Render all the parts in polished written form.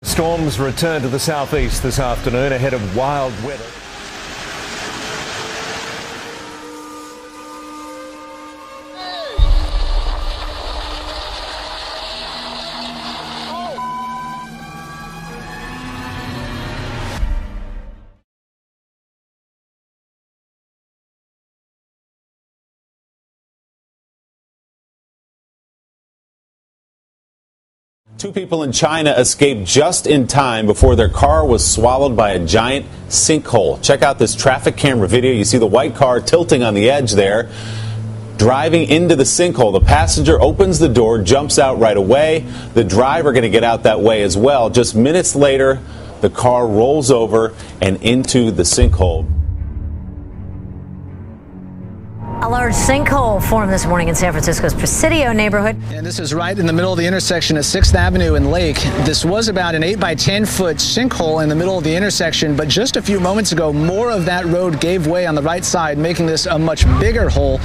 Storms return to the southeast this afternoon ahead of wild weather. Two people in China escaped just in time before their car was swallowed by a giant sinkhole. Check out this traffic camera video. You see the white car tilting on the edge there, driving into the sinkhole. The passenger opens the door, jumps out right away. The driver going to get out that way as well. Just minutes later, the car rolls over and into the sinkhole. A large sinkhole formed this morning in San Francisco's Presidio neighborhood. And this is right in the middle of the intersection of 6th Avenue and Lake. This was about an 8 by 10 foot sinkhole in the middle of the intersection, but just a few moments ago, more of that road gave way on the right side, making this a much bigger hole.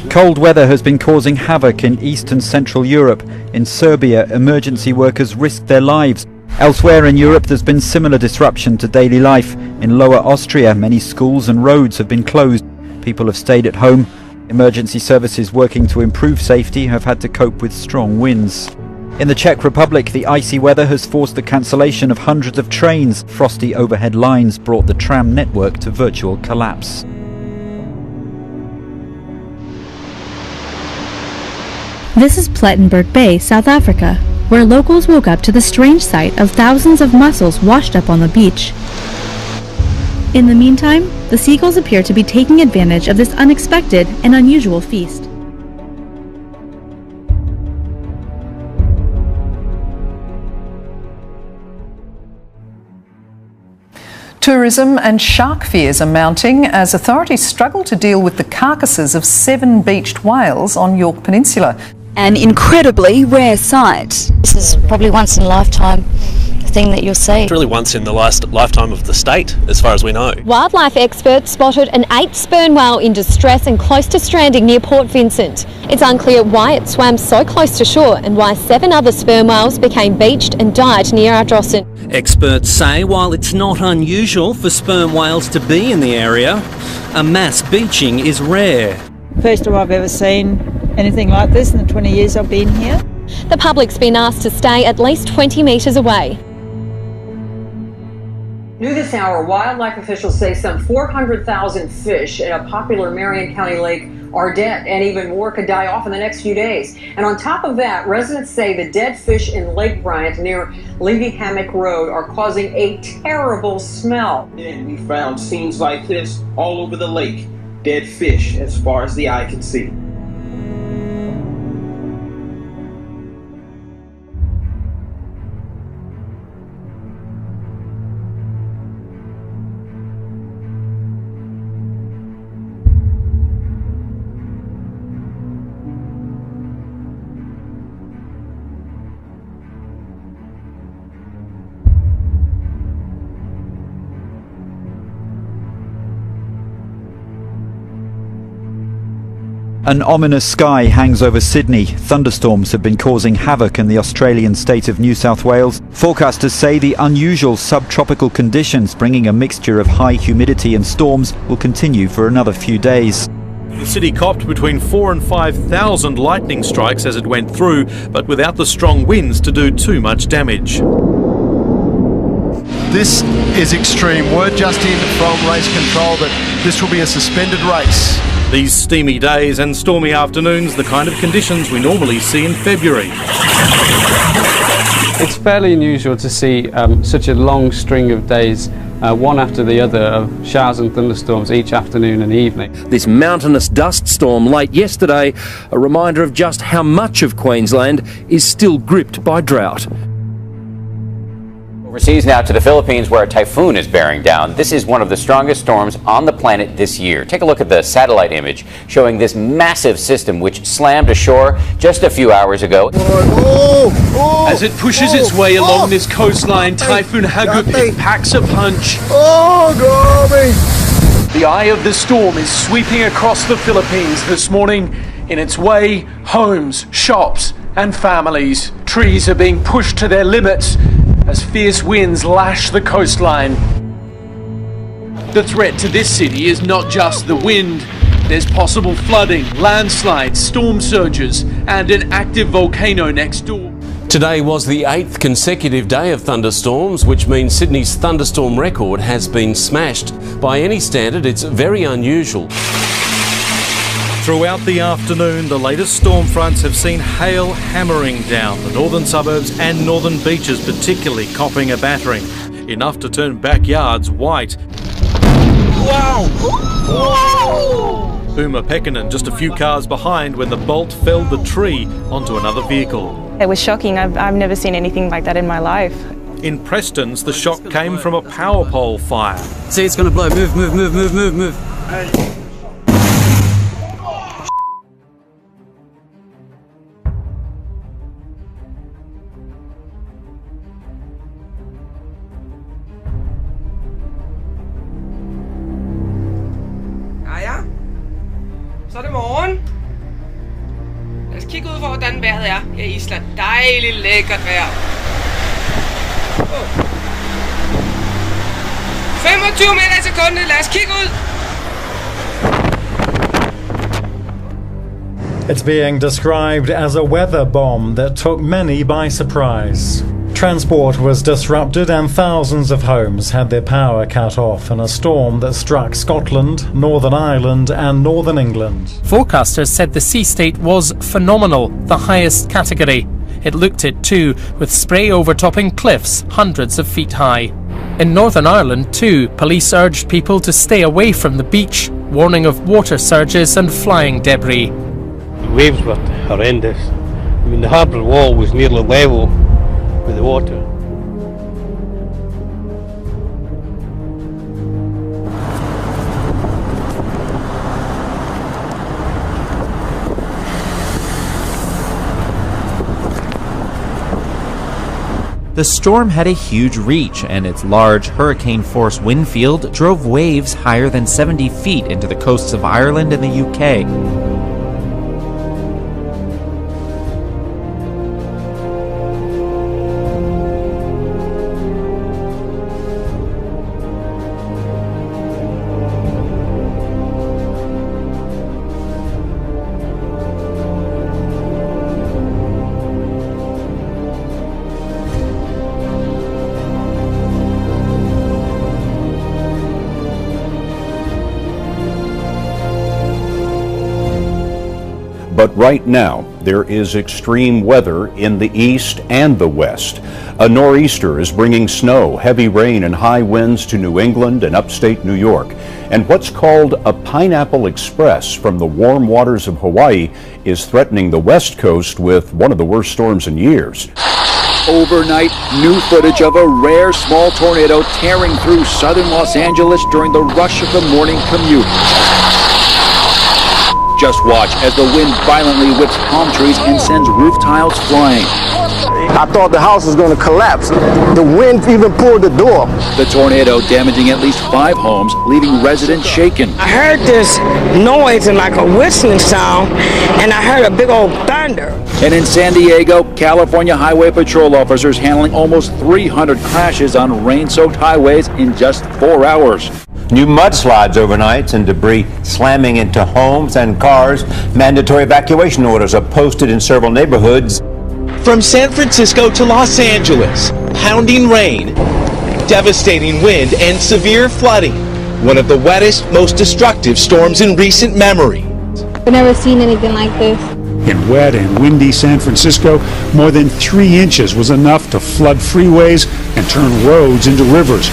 Cold weather has been causing havoc in East and Central Europe. In Serbia, emergency workers risked their lives. Elsewhere in Europe, there's been similar disruption to daily life. In Lower Austria, many schools and roads have been closed. People have stayed at home. Emergency services working to improve safety have had to cope with strong winds. In the Czech Republic, the icy weather has forced the cancellation of hundreds of trains. Frosty overhead lines brought the tram network to virtual collapse. This is Plettenberg Bay, South Africa, where locals woke up to the strange sight of thousands of mussels washed up on the beach. In the meantime, the seagulls appear to be taking advantage of this unexpected and unusual feast. Tourism and shark fears are mounting as authorities struggle to deal with the carcasses of 7 beached whales on York Peninsula. An incredibly rare sight. This is probably once in a lifetime thing that you'll see. It's really once in the lifetime of the state, as far as we know. Wildlife experts spotted an 8 sperm whale in distress and close to stranding near Port Vincent. It's unclear why it swam so close to shore and why 7 other sperm whales became beached and died near Ardrossan. Experts say while it's not unusual for sperm whales to be in the area, a mass beaching is rare. First time I've ever seen anything like this in the 20 years I've been here. The public's been asked to stay at least 20 metres away. New this hour, wildlife officials say some 400,000 fish in a popular Marion County lake are dead, and even more could die off in the next few days. And on top of that, residents say the dead fish in Lake Bryant near Levy Hammock Road are causing a terrible smell. And we found scenes like this all over the lake. Dead fish as far as the eye can see. An ominous sky hangs over Sydney. Thunderstorms have been causing havoc in the Australian state of New South Wales. Forecasters say the unusual subtropical conditions, bringing a mixture of high humidity and storms, will continue for another few days. The city copped between 4,000 and 5,000 lightning strikes as it went through, but without the strong winds to do too much damage. This is extreme. Word just in from race control that this will be a suspended race. These steamy days and stormy afternoons, the kind of conditions we normally see in February. It's fairly unusual to see such a long string of days, one after the other, of showers and thunderstorms each afternoon and evening. This mountainous dust storm late yesterday, a reminder of just how much of Queensland is still gripped by drought. Overseas now to the Philippines, where a typhoon is bearing down. This is one of the strongest storms on the planet this year. Take a look at the satellite image showing this massive system which slammed ashore just a few hours ago. As it pushes its way along this coastline, Typhoon Hagupit packs a punch. The eye of the storm is sweeping across the Philippines this morning. In its way, homes, shops and families, trees Trees are being pushed to their limits as fierce winds lash the coastline. The threat to this city is not just the wind. There's possible flooding, landslides, storm surges, and an active volcano next door. Today was the 8th consecutive day of thunderstorms, which means Sydney's thunderstorm record has been smashed. By any standard, it's very unusual. Throughout the afternoon, the latest storm fronts have seen hail hammering down the northern suburbs and northern beaches, particularly copping a battering. Enough to turn backyards white. Wow! Whoa! Uma Pekkanen just a few cars behind when the bolt felled the tree onto another vehicle. It was shocking. I've never seen anything like that in my life. In Prestons, the shock came from a power pole fire. See, it's going to blow. Move, move, move, move, move, move. Så er det morgen. Lad os kigge ud for, hvordan vejret er her i Island. Dejligt lækkert vejr. 25 meter i sekundet. Lad os kigge ud. It's being described as a weather bomb that took many by surprise. Transport was disrupted and thousands of homes had their power cut off in a storm that struck Scotland, Northern Ireland and Northern England. Forecasters said the sea state was phenomenal, the highest category. It looked it too, with spray overtopping cliffs hundreds of feet high. In Northern Ireland too, police urged people to stay away from the beach, warning of water surges and flying debris. The waves were horrendous. I mean, the harbour wall was nearly level with the water. The storm had a huge reach, and its large hurricane-force wind field drove waves higher than 70 feet into the coasts of Ireland and the UK. But right now, there is extreme weather in the east and the west. A nor'easter is bringing snow, heavy rain, and high winds to New England and upstate New York. And what's called a pineapple express from the warm waters of Hawaii is threatening the west coast with one of the worst storms in years. Overnight, new footage of a rare small tornado tearing through southern Los Angeles during the rush of the morning commute. Just watch as the wind violently whips palm trees and sends roof tiles flying. I thought the house was going to collapse. The wind even pulled the door. The tornado damaging at least 5 homes, leaving residents shaken. I heard this noise and like a whistling sound, and I heard a big old thunder. And in San Diego, California Highway Patrol officers handling almost 300 crashes on rain-soaked highways in just 4 hours. New mudslides overnight and debris slamming into homes and cars. Mandatory evacuation orders are posted in several neighborhoods. From San Francisco to Los Angeles, pounding rain, devastating wind, and severe flooding. One of the wettest, most destructive storms in recent memory. I've never seen anything like this. In wet and windy San Francisco, more than 3 inches was enough to flood freeways and turn roads into rivers.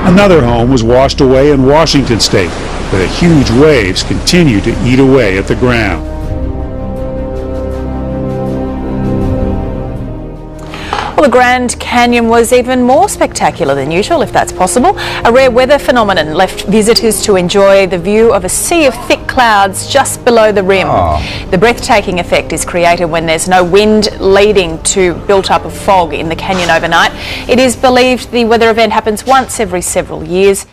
Another home was washed away in Washington state, where the huge waves continue to eat away at the ground. Well, the Grand Canyon was even more spectacular than usual, if that's possible. A rare weather phenomenon left visitors to enjoy the view of a sea of thick clouds just below the rim. The breathtaking effect is created when there's no wind, leading to built-up of fog in the canyon overnight. It is believed the weather event happens once every several years.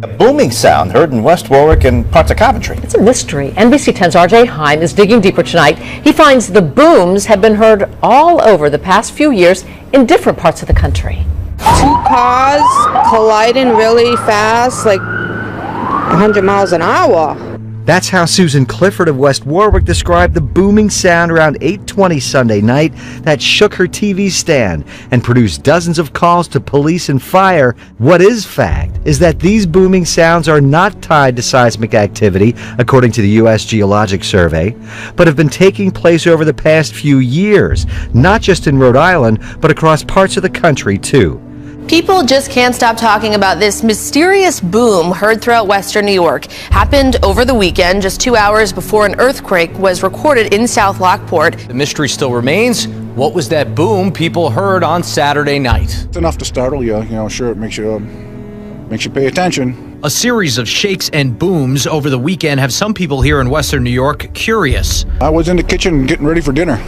A booming sound heard in West Warwick and parts of Coventry. It's a mystery. NBC 10's RJ Heim is digging deeper tonight. He finds the booms have been heard all over the past few years in different parts of the country. 2 cars colliding really fast, like 100 miles an hour. That's how Susan Clifford of West Warwick described the booming sound around 8:20 Sunday night that shook her TV stand and produced dozens of calls to police and fire. What is fact is that these booming sounds are not tied to seismic activity, according to the U.S. Geologic Survey, but have been taking place over the past few years, not just in Rhode Island, but across parts of the country, too. People just can't stop talking about this mysterious boom heard throughout western New York. Happened over the weekend, just 2 hours before an earthquake was recorded in South Lockport. The mystery still remains. What was that boom people heard on Saturday night? It's enough to startle you. Sure, it makes you pay attention. A series of shakes and booms over the weekend have some people here in western New York curious. I was in the kitchen getting ready for dinner.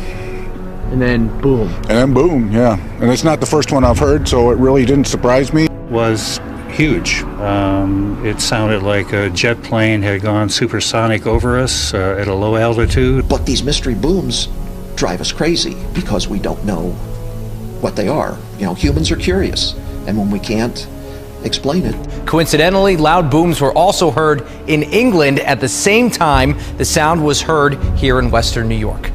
And then boom. And then boom, yeah. And it's not the first one I've heard, so it really didn't surprise me. Was huge. It sounded like a jet plane had gone supersonic over us at a low altitude. But these mystery booms drive us crazy because we don't know what they are. Humans are curious, and when we can't explain it. Coincidentally, loud booms were also heard in England at the same time the sound was heard here in western New York.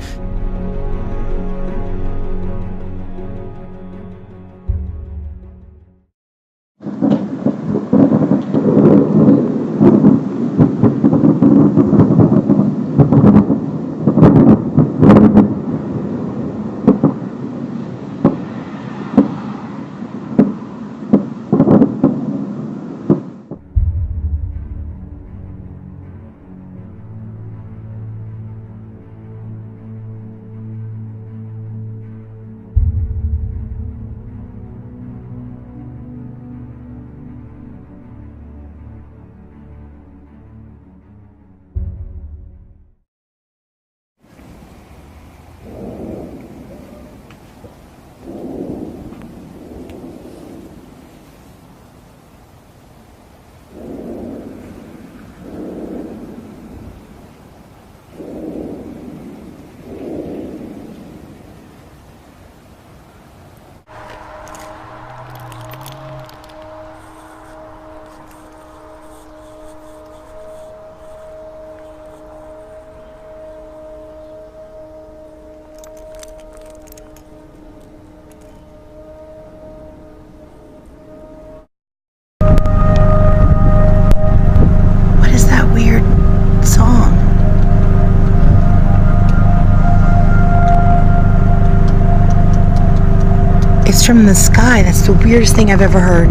From the sky. That's the weirdest thing I've ever heard.